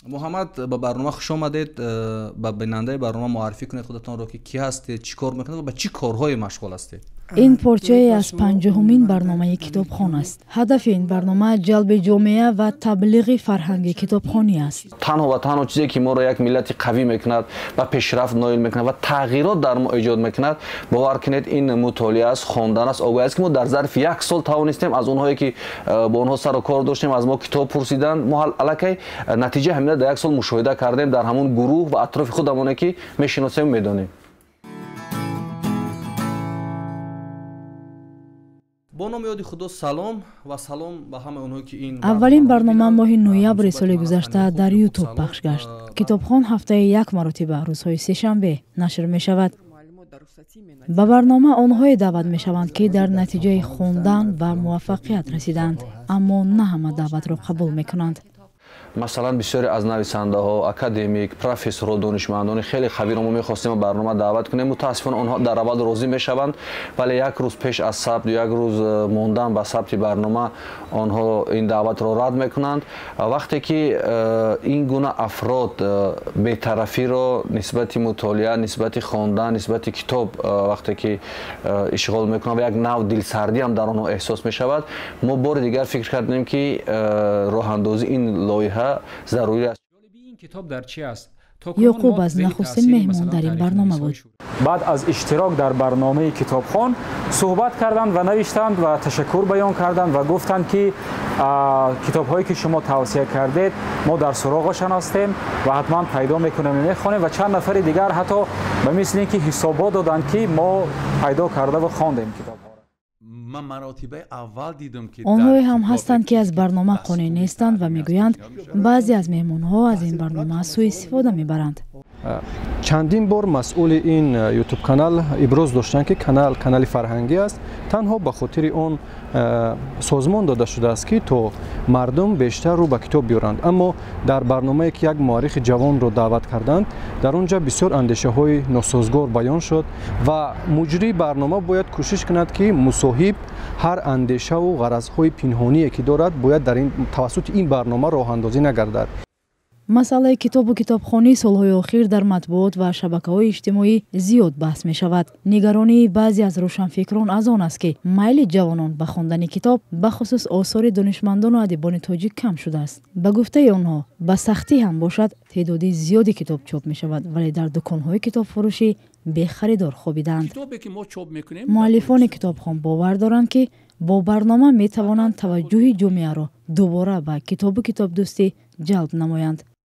محمد با برنامه خوش آمدید. با بیننده برنامه معرفی کنید خودتان رو که کی هستید، چی کار میکنید و با چی کارهای مشغول هستید. این پارچه از پنجمین برنامه کتابخوان است. هدف این برنامه جلب جامعه و تبلیغ فرهنگ کتابخوانی است. تنها و تنها چیزی که ما را یک ملت قوی میکند و پیشرفت نایل میکند و تغییرات در ما ایجاد میکند، باور کنید این مطالعه است، خواندن است، آگاهی است که ما در ظرف یک سال توانستیم از اونهایی که با اونها سر و کار داشتیم از ما کتاب پرسیدن، ما الکی نتیجه همین در یک سال مشاهده کردیم در همون گروه و اطراف خودمون که میشناسیم میدونیم. با نام یاد خدا سلام و سلام به همه اونهایی که این اولین برنامه ماه نوامبر سال گذشته در یوتیوب پخش گشت. کتابخوان هفته یک مرتبه روزهای سه‌شنبه نشر می شود. با برنامه آنهایی دعوت می شوند که در نتیجه خواندن و موفقیت رسیدند، اما نه همه دعوت را قبول می کنند. مثلا بسیاری از نویسنده ها، اکادمیک، پروفسورها، دانشمندان خیلی خبیر ما می‌خواستیم برنامه دعوت کنیم. متاسفانه آنها در اول راضی میشوند، ولی یک روز پیش از ثبت، یک روز ماندن به ثبت برنامه آنها این دعوت را رد میکنند. وقتی که این گونه افراد بی‌طرفی را نسبت مطالعه، نسبت خواندن، نسبت کتاب وقتی که اشغال میکنند و یک نوع دلسردی هم در آنها احساس میشود، ما بار دیگر فکر کردیم که راه اندازی این لایحه ضروری است. این کتاب در چی است؟ یعقوب از نخستین مهمان در این برنامه بود. بعد از اشتراک در برنامه کتابخوان صحبت کردند و نوشتند و تشکر بیان کردند و گفتند که کتاب‌هایی که شما توصیه کردید ما در سراغشان هستیم و حتما پیدا میکنیم میخوانیم و چند نفر دیگر حتی به مثل اینکه حسابات دادند که ما پیدا کرده و خواندیم کتاب. من مراتب اول دیدم که آنهایی هم هستند که از برنامه قانع نیستند و میگویند بعضی از مهمانها از این برنامه سوء استفاده میبرند. چندین بار مسئول این یوتیوب کانال ابراز داشتند که کانال فرهنگی است، تنها به خاطر اون سازمان داده شده است که تو مردم بیشتر رو به کتاب بیارند. اما در برنامه‌ای که یک مورخ جوان رو دعوت کردند، در اونجا بسیار اندیشه های ناسازگار بیان شد و مجری برنامه باید کوشش کند که مصاحب هر اندیشه و غرض‌های پنهانی که دارد باید در این توسط این برنامه راه اندازی نگردد. مسئله کتاب و کتابخوانی سالهای اخیر در مطبوعات و شبکه‌های اجتماعی زیاد بحث می شود. نگرانی بعضی از روشنفکران از آن است که میل جوانان به خواندن کتاب به خصوص آثار دانشمندان و ادیبان تاجیک کم شده است. به گفته آنها به سختی هم باشد تعداد زیادی کتاب چاپ می شود، ولی در دکان‌های کتاب فروشی بی خریدار خوابیدند. مؤلفان کتابخوان باور دارند که با برنامه می توانند توجه جامعه را دوباره به کتاب و کتاب دوستی جلب نمایند.